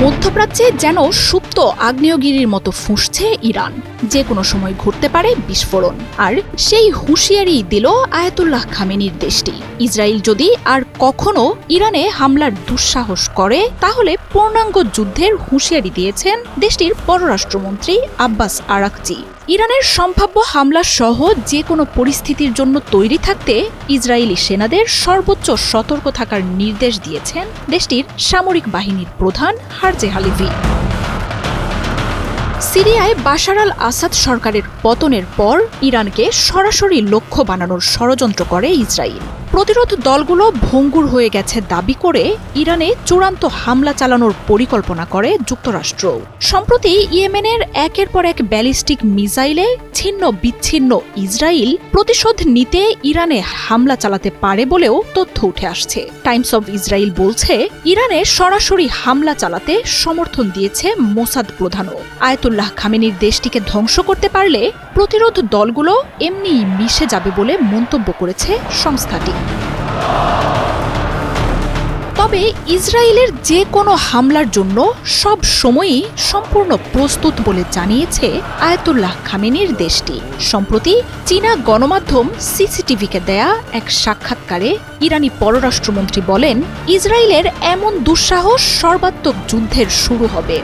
মধ্যপ্রাচ্যে যেন সুপ্ত আগ্নেয়গিরির মতো ফুঁসছে ইরান। যে কোনো সময় ঘটতে পারে বিস্ফোরণ। আর সেই হুঁশিয়ারি দিল আয়াতুল্লাহ খামেনির দেশটি। ইসরায়েল যদি আর কখনো ইরানে হামলার দুঃসাহস করে তাহলে পূর্ণাঙ্গ যুদ্ধের হুঁশিয়ারি দিয়েছেন দেশটির পররাষ্ট্রমন্ত্রী আব্বাস আরাকচি। ইরানের সম্ভাব্য হামলা সহ যে কোনো পরিস্থিতির জন্য তৈরি থাকতে ইসরায়েলি সেনাদের সর্বোচ্চ সতর্ক থাকার নির্দেশ দিয়েছেন দেশটির সামরিক বাহিনীর প্রধান হারজে হালিভি। সিরিয়ায় বাশার আল আসাদ সরকারের পতনের পর ইরানকে সরাসরি লক্ষ্য বানানোর ষড়যন্ত্র করে ইসরায়েল। প্রতিরোধ দলগুলো ভঙ্গুর হয়ে গেছে দাবি করে ইরানে চূড়ান্ত হামলা চালানোর পরিকল্পনা করে যুক্তরাষ্ট্র। সম্প্রতি ইয়েমেনের একের পর এক ব্যালিস্টিক মিসাইলে ছিন্ন বিচ্ছিন্ন ইসরায়েল প্রতিশোধ নিতে ইরানে হামলা চালাতে পারে বলেও তথ্য উঠে আসছে। টাইমস অব ইসরায়েল বলছে, ইরানে সরাসরি হামলা চালাতে সমর্থন দিয়েছে মোসাদ প্রধানও। আয়াতুল্লাহ খামেনির দেশটিকে ধ্বংস করতে পারলে প্রতিরোধ দলগুলো এমনিই মিশে যাবে বলে মন্তব্য করেছে সংস্থাটি। তবে ইসরায়েলের যে কোনো হামলার জন্য সব সময়ই সম্পূর্ণ প্রস্তুত বলে জানিয়েছে আয়াতুল্লাহ খামেনির দেশটি। সম্প্রতি চীনা গণমাধ্যম সিসিটিভিকে দেয়া এক সাক্ষাৎকারে ইরানি পররাষ্ট্রমন্ত্রী বলেন, ইসরায়েলের এমন দুঃসাহস সর্বাত্মক যুদ্ধের শুরু হবে।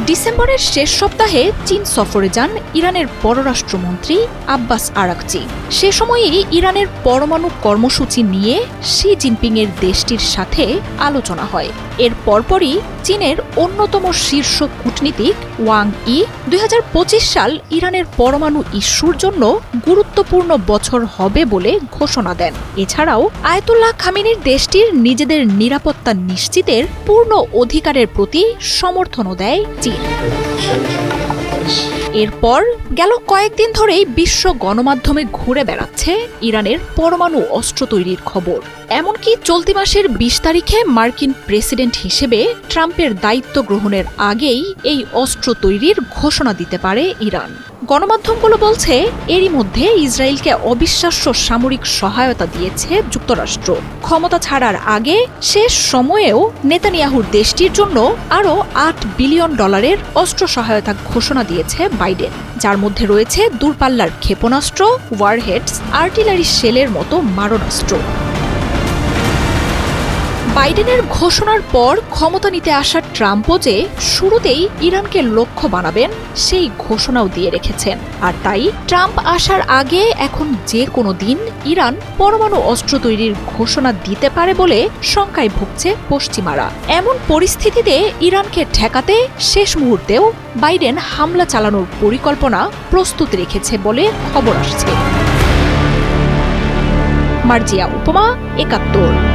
ডিসেম্বরের শেষ সপ্তাহে চীন সফরে যান ইরানের পররাষ্ট্রমন্ত্রী আব্বাস আরাকচি। সে সময়েই ইরানের পরমাণু কর্মসূচি নিয়ে শি জিনপিং এর দেশটির সাথে আলোচনা হয়। এর পরপরই চীনের অন্যতম শীর্ষ কূটনীতিক ওয়াং ই 2025 সাল ইরানের পরমাণু ইস্যুর জন্য গুরুত্বপূর্ণ বছর হবে বলে ঘোষণা দেন। এছাড়াও আয়াতুল্লাহ খামেনির দেশটির নিজেদের নিরাপত্তা নিশ্চিতের পূর্ণ অধিকারের প্রতি সমর্থনও দেয় চীন। এরপর গেল কয়েকদিন ধরেই বিশ্ব গণমাধ্যমে ঘুরে বেড়াচ্ছে ইরানের পরমাণু অস্ত্র তৈরির খবর। এমনকি চলতি মাসের 20 তারিখে মার্কিন প্রেসিডেন্ট হিসেবে ট্রাম্পের দায়িত্ব গ্রহণের আগেই এই অস্ত্র তৈরির ঘোষণা দিতে পারে ইরান। গণমাধ্যমগুলো বলছে, এরই মধ্যে ইসরায়েলকে অবিশ্বাস্য সামরিক সহায়তা দিয়েছে যুক্তরাষ্ট্র। ক্ষমতা ছাড়ার আগে শেষ সময়েও নেতানিয়াহুর দেশটির জন্য আরও $8 বিলিয়ন অস্ত্র সহায়তা ঘোষণা দিয়েছে বাইডেন, যার মধ্যে রয়েছে দূরপাল্লার ক্ষেপণাস্ত্র, ওয়ারহেডস, আর্টিলারি শেলের মতো মারণাস্ত্র। বাইডেনের ঘোষণার পর ক্ষমতা নিতে আসা ট্রাম্পও যে শুরুতেই ইরানকে লক্ষ্য বানাবেন সেই ঘোষণাও দিয়ে রেখেছেন। আর তাই ট্রাম্প আসার আগে এখন যে কোনো দিন ইরান পরমাণু অস্ত্র তৈরির ঘোষণা দিতে পারে বলে শঙ্কায় ভুগছে পশ্চিমারা। এমন পরিস্থিতিতে ইরানকে ঠেকাতে শেষ মুহূর্তেও বাইডেন হামলা চালানোর পরিকল্পনা প্রস্তুত রেখেছে বলে খবর আসছে। মার্জিয়া উপমা, ৭১।